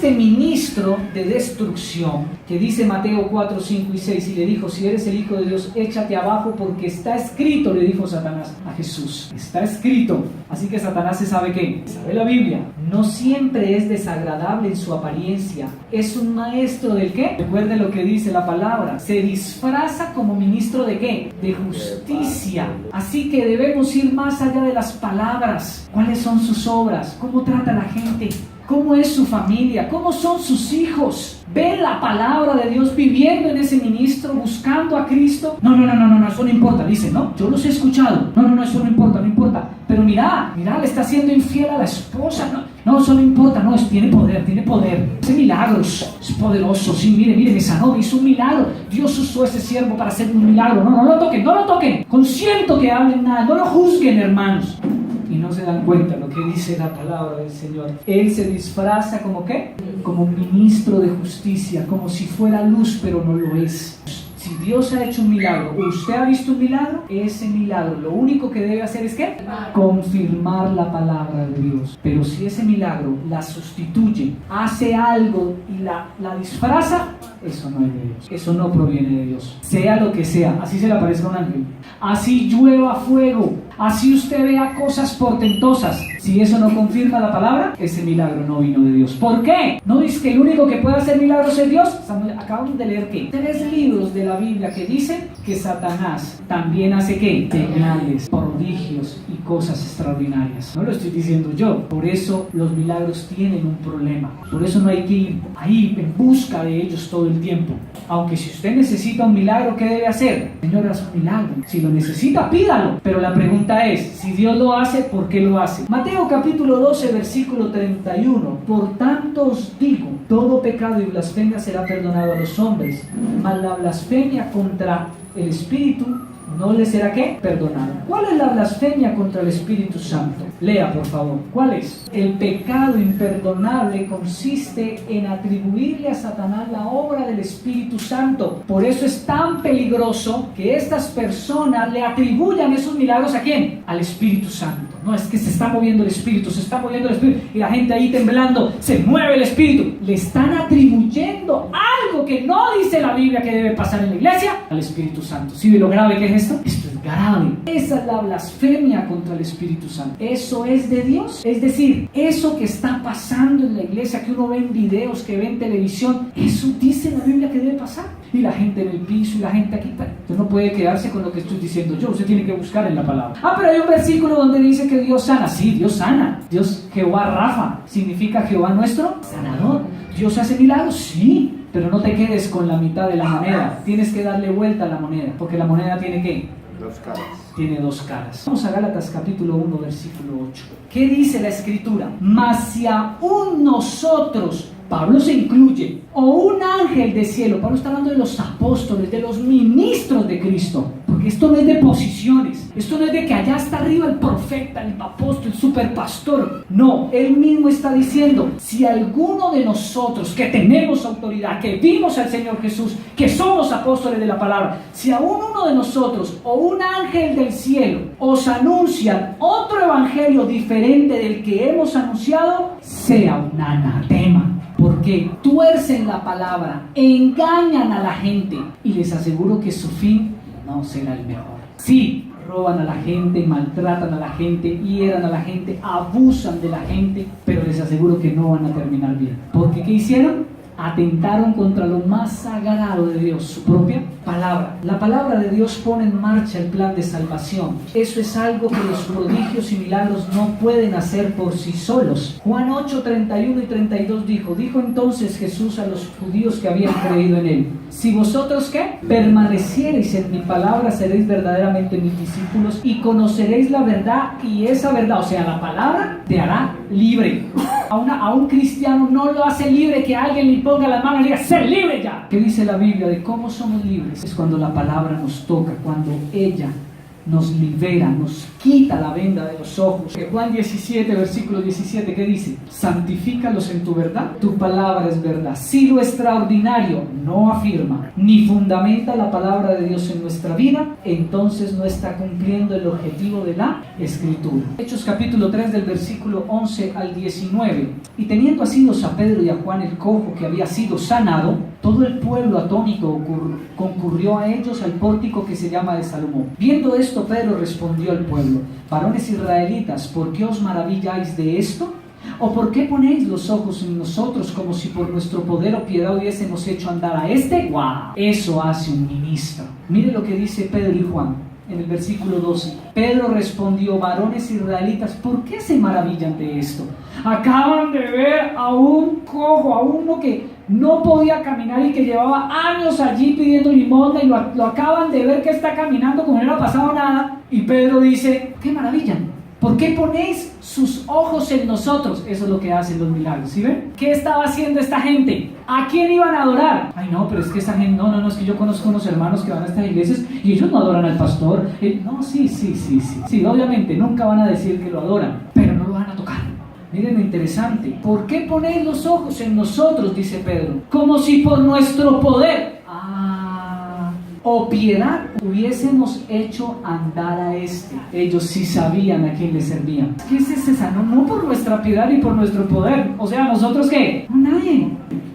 este ministro de destrucción, que dice Mateo 4, 5 y 6, y le dijo: si eres el Hijo de Dios, échate abajo, porque está escrito, le dijo Satanás a Jesús. Está escrito. Así que Satanás se sabe qué, sabe la Biblia. No siempre es desagradable en su apariencia. Es un maestro del qué. Recuerde lo que dice la palabra. Se disfraza como ministro de qué, de justicia. Así que debemos ir más allá de las palabras. ¿Cuáles son sus obras? ¿Cómo trata a la gente? ¿Cómo es su familia? ¿Cómo son sus hijos? ¿Ven la palabra de Dios viviendo en ese ministro, buscando a Cristo? No, eso no importa. Dice, no, yo los he escuchado. No, eso no importa. Pero mira, le está siendo infiel a la esposa. No, eso no importa. No, tiene poder. Ese milagro es poderoso. Sí, mire, me sanó, hizo un milagro. Dios usó ese siervo para hacer un milagro. No lo toquen. Consiento que hablen nada. No lo juzguen, hermanos. Y no se dan cuenta lo que dice la palabra del Señor. Él se disfraza como ¿qué? Como ministro de justicia, como si fuera luz, pero no lo es. Si Dios ha hecho un milagro, o usted ha visto un milagro, ese milagro lo único que debe hacer es ¿qué? Confirmar la palabra de Dios. Pero si ese milagro la sustituye, hace algo y la disfraza, eso no es de Dios. Eso no proviene de Dios. Sea lo que sea, así se le aparezca un ángel, así llueva fuego, así usted vea cosas portentosas, si eso no confirma la palabra, ese milagro no vino de Dios. ¿Por qué? ¿No dice que el único que puede hacer milagros es Dios? Acabamos de leer ¿qué? 3 libros de la Biblia que dicen que Satanás también hace ¿qué? Señales, prodigios y cosas extraordinarias. No lo estoy diciendo yo. Por eso los milagros tienen un problema. Por eso no hay que ir ahí en busca de ellos todo el tiempo. Aunque si usted necesita un milagro, ¿qué debe hacer? Señor, haz un milagro. Si lo necesita, pídalo. Pero la pregunta es, si Dios lo hace, ¿por qué lo hace? Mateo capítulo 12, versículo 31. Por tanto os digo, todo pecado y blasfemia será perdonado a los hombres, mas la blasfemia contra el Espíritu no le será ¿qué? Perdonado. ¿Cuál es la blasfemia contra el Espíritu Santo? Lea, por favor. ¿Cuál es? El pecado imperdonable consiste en atribuirle a Satanás la obra del Espíritu Santo. Por eso es tan peligroso que estas personas le atribuyan esos milagros ¿a quién? Al Espíritu Santo. No, es que se está moviendo el Espíritu, y la gente ahí temblando, se mueve el Espíritu. Le están atribuyendo algo que no dice la Biblia que debe pasar en la iglesia al Espíritu Santo. ¿Sí ve lo grave que es esto? Esto es grave. Esa es la blasfemia contra el Espíritu Santo. ¿Eso es de Dios? Es decir, eso que está pasando en la iglesia, que uno ve en videos, que ve en televisión, eso dice la Biblia que debe pasar. Y la gente en el piso y la gente aquí. Usted no puede quedarse con lo que estoy diciendo yo. Usted tiene que buscar en la palabra. Pero hay un versículo donde dice que Dios sana. Sí, Dios sana. Dios, Jehová Rafa, significa Jehová nuestro sanador. Dios hace milagros, sí. Pero no te quedes con la mitad de la moneda. Tienes que darle vuelta a la moneda. Porque la moneda tiene ¿qué? 2 caras. Tiene 2 caras. Vamos a Gálatas capítulo 1, versículo 8. ¿Qué dice la Escritura? Mas si aún nosotros, Pablo se incluye, o un ángel de cielo, Pablo está hablando de los apóstoles, de los ministros de Cristo, porque esto no es de posiciones, esto no es de que allá está arriba el profeta, el apóstol, el superpastor. No, él mismo está diciendo, si alguno de nosotros que tenemos autoridad, que vimos al Señor Jesús, que somos apóstoles de la palabra, si aún uno de nosotros o un ángel del cielo os anuncian otro evangelio diferente del que hemos anunciado, sea un anatema. Porque tuercen la palabra, engañan a la gente, y les aseguro que su fin no será el mejor. Sí, roban a la gente, maltratan a la gente, hieran a la gente, abusan de la gente, pero les aseguro que no van a terminar bien. Porque ¿qué hicieron? Atentaron contra lo más sagrado de Dios, su propia palabra. La palabra de Dios pone en marcha el plan de salvación. Eso es algo que los prodigios y milagros no pueden hacer por sí solos. Juan 8, 31 y 32 dijo entonces Jesús a los judíos que habían creído en él: si vosotros ¿qué? Permaneciereis en mi palabra, seréis verdaderamente mis discípulos y conoceréis la verdad, y esa verdad, o sea, la palabra, te hará libre. A un cristiano no lo hace libre que alguien le ponga la mano y diga, ¡sé libre ya! ¿Qué dice la Biblia de cómo somos libres? Es cuando la palabra nos toca, cuando ella nos libera, nos quita la venda de los ojos. Juan 17, versículo 17, ¿qué dice? Santifícalos en tu verdad, tu palabra es verdad. Si lo extraordinario no afirma ni fundamenta la palabra de Dios en nuestra vida, entonces no está cumpliendo el objetivo de la Escritura. Hechos capítulo 3 del versículo 11 al 19. Y teniendo asidos a Pedro y a Juan el cojo que había sido sanado, todo el pueblo atónito concurrió a ellos al pórtico que se llama de Salomón. Viendo esto, Pedro respondió al pueblo: varones israelitas, ¿por qué os maravilláis de esto? ¿O por qué ponéis los ojos en nosotros como si por nuestro poder o piedad hubiésemos hecho andar a este? ¡Wow! Eso hace un ministro. Mire lo que dice Pedro y Juan en el versículo 12. Pedro respondió: varones israelitas, ¿por qué se maravillan de esto? Acaban de ver a un cojo, a uno que no podía caminar y que llevaba años allí pidiendo limosna, y lo acaban de ver que está caminando como no le ha pasado nada. Y Pedro dice: ¿qué maravillan? ¿Por qué ponéis sus ojos en nosotros? Eso es lo que hacen los milagros, ¿sí ven? ¿Qué estaba haciendo esta gente? ¿A quién iban a adorar? Ay, no, pero es que esa gente, no, es que yo conozco unos hermanos que van a estas iglesias y ellos no adoran al pastor. No, sí, obviamente nunca van a decir que lo adoran, pero no lo van a tocar. Miren lo interesante. ¿Por qué ponéis los ojos en nosotros? Dice Pedro. Como si por nuestro poder o piedad hubiésemos hecho andar a este. Ellos sí sabían a quién le servían. ¿Qué es esa? No por nuestra piedad y por nuestro poder. O sea, ¿nosotros qué? No, nadie.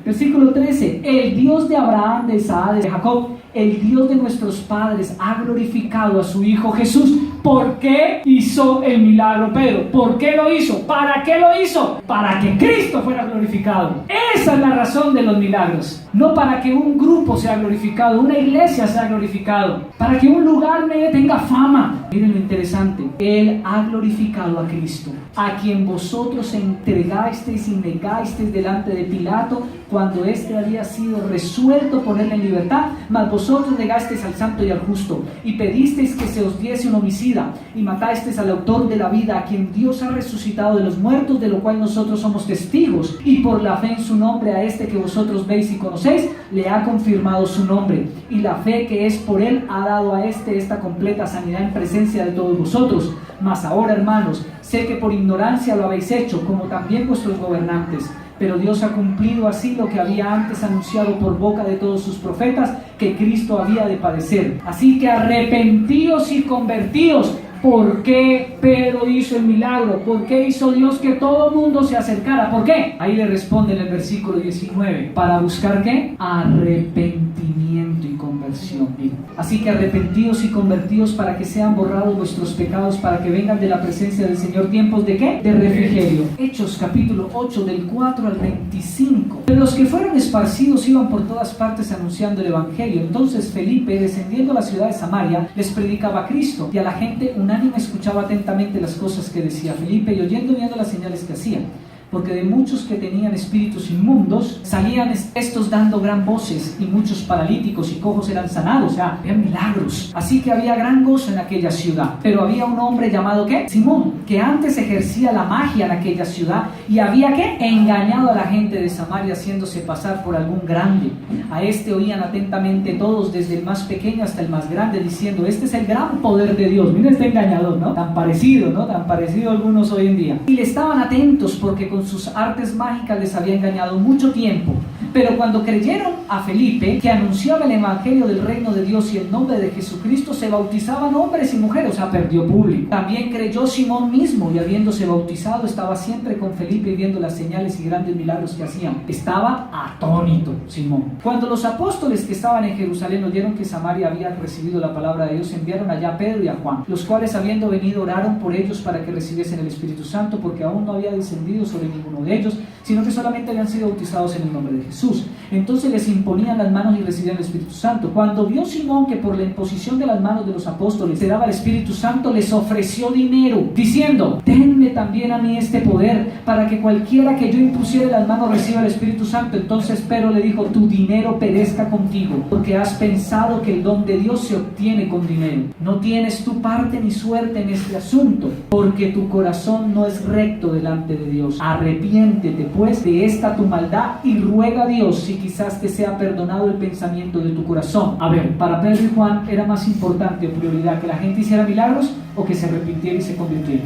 Versículo 13. El Dios de Abraham, de Isaac, de Jacob, el Dios de nuestros padres, ha glorificado a su Hijo Jesús. ¿Por qué hizo el milagro Pedro? ¿Por qué lo hizo? ¿Para qué lo hizo? Para que Cristo fuera glorificado. Esa es la razón de los milagros. No para que un grupo sea glorificado, una iglesia sea glorificado, para que un lugar tenga fama. Miren lo interesante. Él ha glorificado a Cristo, a quien vosotros entregasteis y negasteis delante de Pilato, cuando éste había sido resuelto ponerle en libertad, mas vosotros negasteis al santo y al justo, y pedisteis que se os diese un homicida, y matasteis al autor de la vida, a quien Dios ha resucitado de los muertos, de lo cual nosotros somos testigos, y por la fe en su nombre a este que vosotros veis y conocéis, le ha confirmado su nombre, y la fe que es por él ha dado a este esta completa sanidad en presencia de todos vosotros. Mas ahora, hermanos, sé que por ignorancia lo habéis hecho, como también vuestros gobernantes. Pero Dios ha cumplido así lo que había antes anunciado por boca de todos sus profetas, que Cristo había de padecer. Así que arrepentíos y convertíos. ¿Por qué Pedro hizo el milagro? ¿Por qué hizo Dios que todo el mundo se acercara? ¿Por qué? Ahí le responde en el versículo 19. ¿Para buscar qué? Arrepentimiento y conversión. Así que arrepentidos y convertidos para que sean borrados vuestros pecados, para que vengan de la presencia del Señor tiempos de ¿qué? De refrigerio. Hechos capítulo 8 del 4 al 25. Pero los que fueron esparcidos iban por todas partes anunciando el evangelio. Entonces Felipe, descendiendo a la ciudad de Samaria, les predicaba a Cristo, y a la gente unánime escuchaba atentamente las cosas que decía Felipe, y oyendo viendo las señales que hacían. Porque de muchos que tenían espíritus inmundos salían estos dando gran voces, y muchos paralíticos y cojos eran sanados. O sea, eran milagros. Así que había gran gozo en aquella ciudad. Pero había un hombre llamado ¿qué? Simón, que antes ejercía la magia en aquella ciudad, y había ¿qué? Engañado a la gente de Samaria, haciéndose pasar por algún grande. A este oían atentamente todos, desde el más pequeño hasta el más grande, diciendo: este es el gran poder de Dios. Miren este engañador, ¿no? Tan parecido, ¿no? Tan parecido a algunos hoy en día. Y le estaban atentos, porque con sus artes mágicas les había engañado mucho tiempo. Pero cuando creyeron a Felipe, que anunciaba el evangelio del reino de Dios y el nombre de Jesucristo, se bautizaban hombres y mujeres. O sea, perdió público. También creyó Simón mismo, y habiéndose bautizado estaba siempre con Felipe, viendo las señales y grandes milagros que hacían. Estaba atónito Simón. Cuando los apóstoles que estaban en Jerusalén oyeron que Samaria había recibido la palabra de Dios, enviaron allá a Pedro y a Juan, los cuales, habiendo venido, oraron por ellos para que recibiesen el Espíritu Santo, porque aún no había descendido sobre ninguno de ellos, sino que solamente habían sido bautizados en el nombre de Jesús. Entonces les imponían las manos y recibían el Espíritu Santo. Cuando vio Simón que por la imposición de las manos de los apóstoles se daba el Espíritu Santo, les ofreció dinero, diciendo: denme también a mí este poder, para que cualquiera que yo impusiere las manos reciba el Espíritu Santo. Entonces Pedro le dijo: tu dinero perezca contigo, porque has pensado que el don de Dios se obtiene con dinero. No tienes tu parte ni suerte en este asunto, porque tu corazón no es recto delante de Dios. Arrepiéntete pues de esta tu maldad, y ruega a Dios si quizás te sea perdonado el pensamiento de tu corazón. A ver, para Pedro y Juan era más importante o prioridad que la gente hiciera milagros o que se arrepintiera y se convirtiera.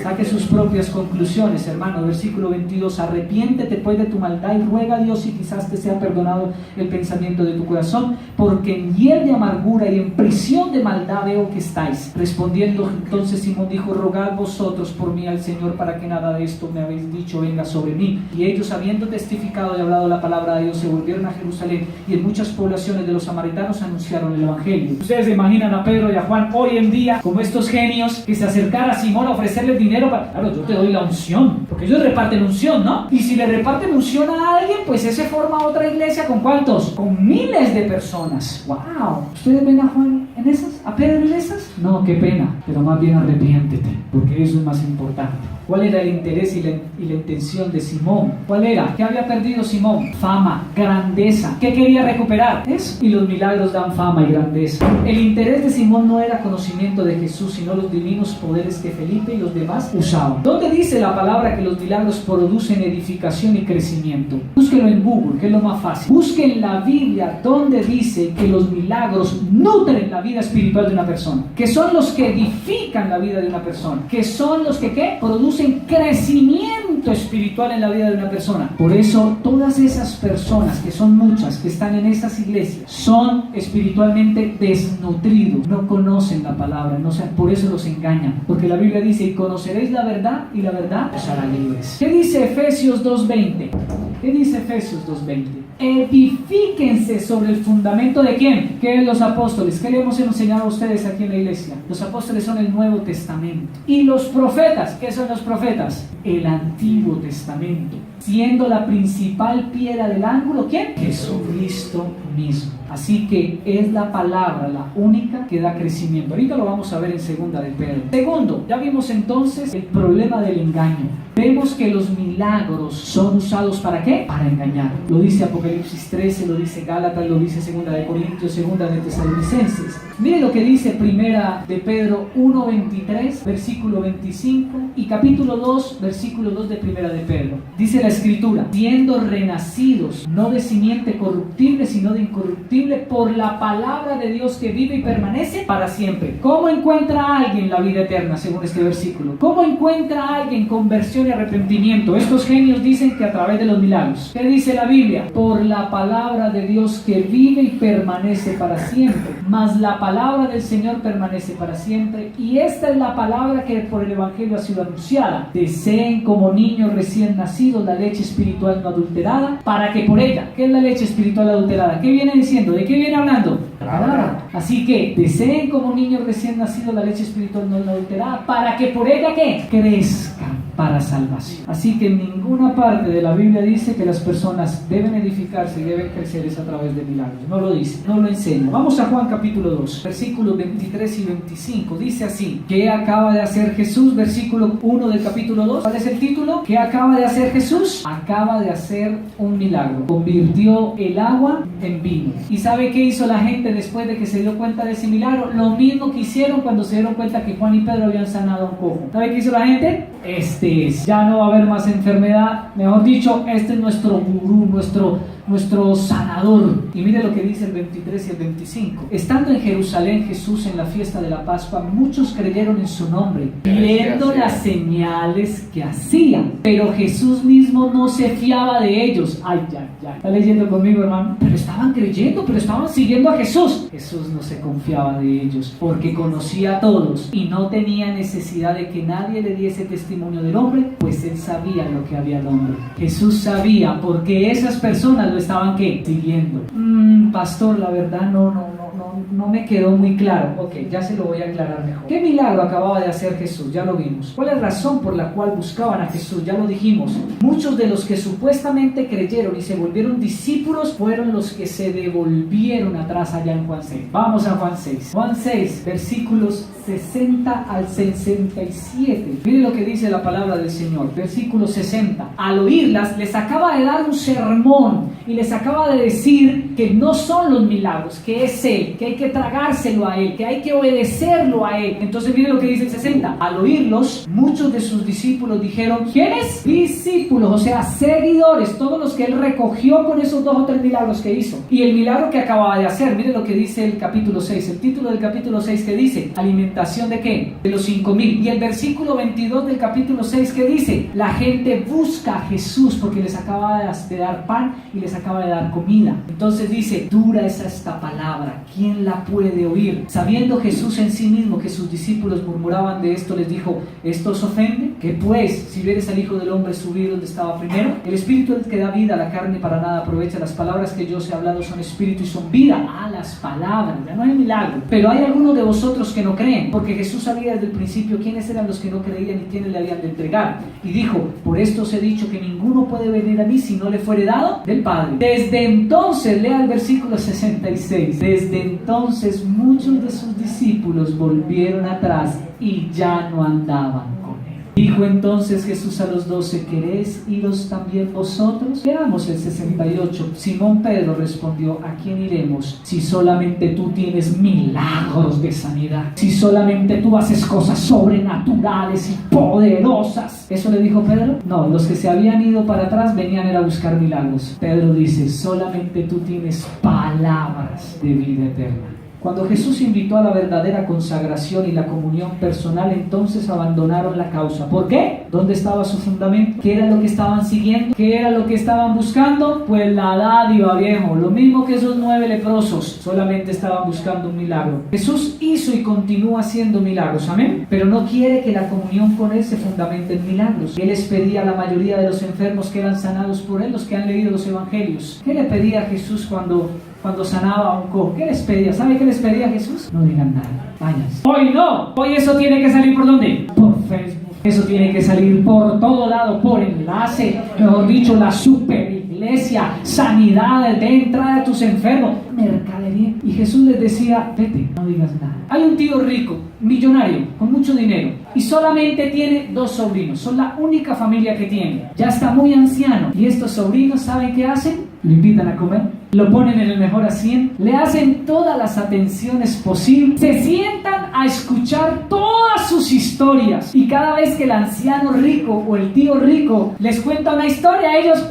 Saque sus propias conclusiones, hermano. Versículo 22: arrepiéntete pues de tu maldad y ruega a Dios si quizás te sea perdonado el pensamiento de tu corazón, porque en hiel de amargura y en prisión de maldad veo que estáis. Respondiendo entonces Simón dijo: rogad vosotros por mí al Señor para que nada de esto me habéis dicho venga sobre mí. Y ellos, habiendo testificado y hablado la palabra de Dios, se volvieron a Jerusalén, y en muchas poblaciones de los samaritanos anunciaron el evangelio. Ustedes se imaginan a Pedro y a Juan hoy en día como estos genios que se acercaron a Simón a ofrecerle dinero para, claro, yo te doy la unción, porque ellos reparten unción, ¿no? Y si le reparten unción a alguien, pues ese forma otra iglesia. ¿Con cuántos? Con miles de personas. ¡Wow! ¿Ustedes ven a Juan en esas? ¿A Pedro en esas? No, qué pena, pero más bien arrepiéntete, porque eso es más importante. ¿Cuál era el interés y la intención de Simón? ¿Cuál era? ¿Qué había perdido Simón? Fama, grandeza. ¿Qué quería recuperar? Eso. Y los milagros dan fama y grandeza. El interés de Simón no era conocimiento de Jesús, sino los divinos poderes que Felipe y los demás usaban. ¿Dónde dice la palabra que los milagros producen edificación y crecimiento? Búsquelo en Google, que es lo más fácil. Busque en la Biblia donde dice que los milagros nutren la vida espiritual de una persona, que son los que edifican la vida de una persona, que son los que ¿qué? Producen crecimiento espiritual en la vida de una persona. Por eso todas esas personas, que son muchas, que están en esas iglesias, son espiritualmente desnutridos, no conocen la palabra, por eso los engañan, porque la Biblia dice: y conoceréis la verdad y la verdad os hará libres. ¿Qué dice Efesios 2:20? ¿Qué dice Efesios 2:20? Edifíquense sobre el fundamento de ¿quién? ¿Qué es los apóstoles? ¿Qué le hemos enseñado a ustedes aquí en la iglesia? Los apóstoles son el Nuevo Testamento. ¿Y los profetas? ¿Qué son los profetas? El Antiguo Testamento. Siendo la principal piedra del ángulo, ¿quién? Jesucristo mismo. Así que es la palabra la única que da crecimiento. Ahorita lo vamos a ver en segunda de Pedro. Segundo, ya vimos entonces el problema del engaño. Vemos que los milagros son usados ¿para qué? Para engañar. Lo dice Apocalipsis 13, lo dice Gálatas, lo dice segunda de Corintios, segunda de Tesalonicenses. Mire lo que dice primera de Pedro 1:23, versículo 25, y capítulo 2, versículo 2 de primera de Pedro. Dice la Escritura: siendo renacidos, no de simiente corruptible, sino de incorruptible, por la palabra de Dios que vive y permanece para siempre. ¿Cómo encuentra a alguien la vida eterna según este versículo? ¿Cómo encuentra a alguien conversión y arrepentimiento? Estos genios dicen que a través de los milagros. ¿Qué dice la Biblia? Por la palabra de Dios que vive y permanece para siempre. Mas la palabra del Señor permanece para siempre, y esta es la palabra que por el Evangelio ha sido anunciada. Deseen como niños recién nacidos la leche espiritual no adulterada, para que por ella, ¿qué es la leche espiritual adulterada? ¿Qué viene diciendo? ¿De qué viene hablando? La palabra. Así que deseen como niños recién nacidos la leche espiritual no adulterada, para que por ella ¿qué? Crezcan para salvación. Así que en ninguna parte de la Biblia dice que las personas deben edificarse y deben crecer es a través de milagros. No lo dice, no lo enseña. Vamos a Juan capítulo 2, versículos 23 y 25. Dice así: ¿qué acaba de hacer Jesús? Versículo 1 del capítulo 2. ¿Cuál es el título? ¿Qué acaba de hacer Jesús? Acaba de hacer un milagro. Convirtió el agua en vino. ¿Y sabe qué hizo la gente después de que se dio cuenta de ese milagro? Lo mismo que hicieron cuando se dieron cuenta que Juan y Pedro habían sanado a un cojo. ¿Sabe qué hizo la gente? Ya no va a haber más enfermedad, mejor dicho, este es nuestro gurú, nuestro sanador. Y mire lo que dice el 23 y el 25. Estando en Jerusalén Jesús en la fiesta de la Pascua, muchos creyeron en su nombre, viendo las señales que hacían, pero Jesús mismo no se fiaba de ellos. Ay, ya, ¿está leyendo conmigo, hermano? Pero estaban creyendo, pero estaban siguiendo a Jesús. Jesús no se confiaba de ellos, porque conocía a todos y no tenía necesidad de que nadie le diese testimonio del hombre, pues él sabía lo que había al hombre. Jesús sabía, porque esas personas lo estaban ¿qué? Siguiendo. Pastor, la verdad no me quedó muy claro. Ok, ya se lo voy a aclarar mejor. ¿Qué milagro acababa de hacer Jesús? Ya lo vimos. ¿Cuál es la razón por la cual buscaban a Jesús? Ya lo dijimos. Muchos de los que supuestamente creyeron y se volvieron discípulos fueron los que se devolvieron atrás allá en Juan 6. Vamos a Juan 6. Juan 6, versículos 60 al 67. Miren lo que dice la palabra del Señor. Versículo 60. Al oírlas, les acaba de dar un sermón y les acaba de decir que no son los milagros, que es Él, que hay que tragárselo a Él, que hay que obedecerlo a Él. Entonces miren lo que dice el 60. Al oírlos, muchos de sus discípulos dijeron: ¿quiénes? Discípulos discípulos, o sea, seguidores, todos los que él recogió con esos 2 o 3 milagros que hizo. Y el milagro que acababa de hacer, mire lo que dice el capítulo 6, el título del capítulo 6 que dice, alimentación ¿de qué? De los 5,000. Y el versículo 22 del capítulo 6 que dice, la gente busca a Jesús porque les acaba de dar pan y les acaba de dar comida. Entonces dice, dura es esta palabra, ¿quién la puede oír? Sabiendo Jesús en sí mismo que sus discípulos murmuraban de esto, les dijo, ¿esto os ofende? Que pues, si vieres al Hijo del Hombre subir donde estaba primero, el Espíritu es el que da vida, la carne para nada aprovecha. Las palabras que yo os he hablado son espíritu y son vida. Las palabras, ya no hay milagro. Pero hay algunos de vosotros que no creen, porque Jesús sabía desde el principio quiénes eran los que no creían y quiénes le habían de entregar. Y dijo, por esto os he dicho que ninguno puede venir a mí si no le fuere dado del Padre. Desde entonces, lea el versículo 66, desde entonces muchos de sus discípulos volvieron atrás y ya no andaban con él. Dijo entonces Jesús a los 12, ¿queréis iros también vosotros? Veamos el 68. Simón Pedro respondió, ¿a quién iremos si solamente tú tienes milagros de sanidad? Si solamente tú haces cosas sobrenaturales y poderosas. ¿Eso le dijo Pedro? No, los que se habían ido para atrás venían a buscar milagros. Pedro dice, solamente tú tienes palabras de vida eterna. Cuando Jesús invitó a la verdadera consagración y la comunión personal, entonces abandonaron la causa. ¿Por qué? ¿Dónde estaba su fundamento? ¿Qué era lo que estaban siguiendo? ¿Qué era lo que estaban buscando? Pues la dádiva, viejo. Lo mismo que esos 9 leprosos, solamente estaban buscando un milagro. Jesús hizo y continúa haciendo milagros, amén. Pero no quiere que la comunión con Él se fundamente en milagros. Él les pedía a la mayoría de los enfermos que eran sanados por Él, los que han leído los evangelios. ¿Qué le pedía a Jesús cuando sanaba a un cojo? ¿Qué les pedía? ¿Sabe qué les pedía Jesús? No digan nada, váyanse. Hoy no, hoy eso tiene que salir ¿por dónde? Por Facebook. Eso tiene que salir por todo lado, por enlace, mejor dicho, la super iglesia, sanidades, de entrada a tus enfermos, mercadería. Y Jesús les decía, vete, no digas nada. Hay un tío rico, millonario, con mucho dinero, y solamente tiene 2 sobrinos, son la única familia que tiene. Ya está muy anciano, y estos sobrinos, ¿saben qué hacen? Lo invitan a comer, lo ponen en el mejor asiento, le hacen todas las atenciones posibles, se sientan a escuchar todas sus historias, y cada vez que el anciano rico o el tío rico les cuenta una historia, ellos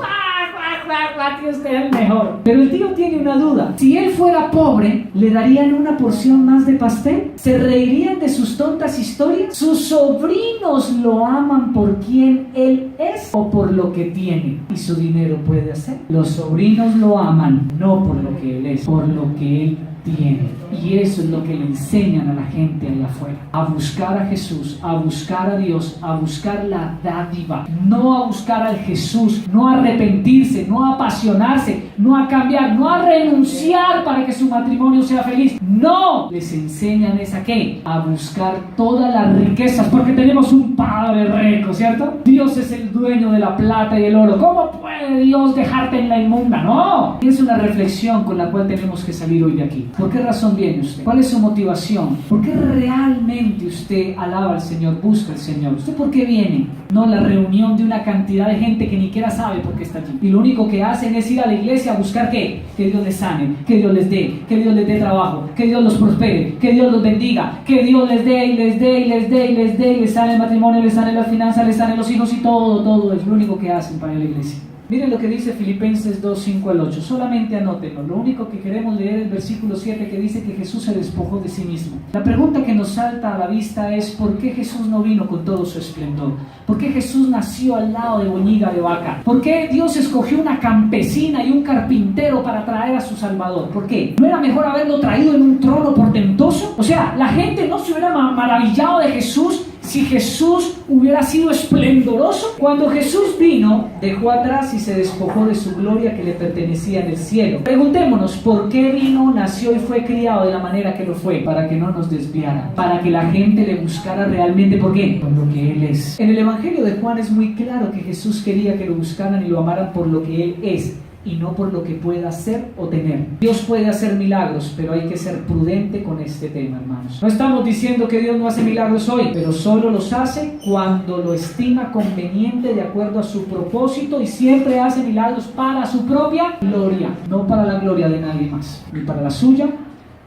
tío, usted es el mejor. Pero el tío tiene una duda. Si él fuera pobre, ¿le darían una porción más de pastel? ¿Se reirían de sus tontas historias? ¿Sus sobrinos lo aman por quien él es o por lo que tiene y su dinero puede hacer? Los sobrinos lo aman no por lo que él es, por lo que él tiene. Y eso es lo que le enseñan a la gente allá afuera, a buscar a Jesús, a buscar a Dios, a buscar la dádiva, no a buscar al Jesús, no a arrepentirse, no a apasionarse, no a cambiar, no a renunciar para que su matrimonio sea feliz. No, les enseñan es a qué, a buscar todas las riquezas, porque tenemos un Padre rico, ¿cierto? Dios es el dueño de la plata y el oro. ¿Cómo puede Dios dejarte en la inmunda? No, es una reflexión con la cual tenemos que salir hoy de aquí. ¿Por qué razón viene usted? ¿Cuál es su motivación? ¿Por qué realmente usted alaba al Señor, busca al Señor? ¿Usted por qué viene? No la reunión de una cantidad de gente que ni siquiera sabe por qué está allí. Y lo único que hacen es ir a la iglesia a buscar ¿qué? Que Dios les sane, que Dios les dé, que Dios les dé trabajo, que Dios los prospere, que Dios los bendiga, que Dios les dé y les dé y les dé y les dé y les sane el matrimonio, les sane las finanzas, les sane los hijos y todo es lo único que hacen para ir a la iglesia. Miren lo que dice Filipenses 2, 5 al 8. Solamente anótenlo. Lo único que queremos leer es el versículo 7 que dice que Jesús se despojó de sí mismo. La pregunta que nos salta a la vista es ¿por qué Jesús no vino con todo su esplendor? ¿Por qué Jesús nació al lado de boñiga de vaca? ¿Por qué Dios escogió una campesina y un carpintero para traer a su Salvador? ¿Por qué? ¿No era mejor haberlo traído en un trono portentoso? O sea, la gente no se hubiera maravillado de Jesús si Jesús hubiera sido esplendoroso. Cuando Jesús vino, dejó atrás y se despojó de su gloria que le pertenecía en el cielo. Preguntémonos, ¿por qué vino, nació y fue criado de la manera que lo fue? Para que no nos desviara, para que la gente le buscara realmente. ¿Por qué? Por lo que Él es. En el Evangelio de Juan es muy claro que Jesús quería que lo buscaran y lo amaran por lo que Él es, y no por lo que pueda hacer o tener. Dios puede hacer milagros, pero hay que ser prudente con este tema, hermanos. No estamos diciendo que Dios no hace milagros hoy, pero solo los hace cuando lo estima conveniente de acuerdo a su propósito, y siempre hace milagros para su propia gloria, no para la gloria de nadie más, ni para la suya,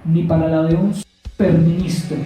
ni para la de un superministro.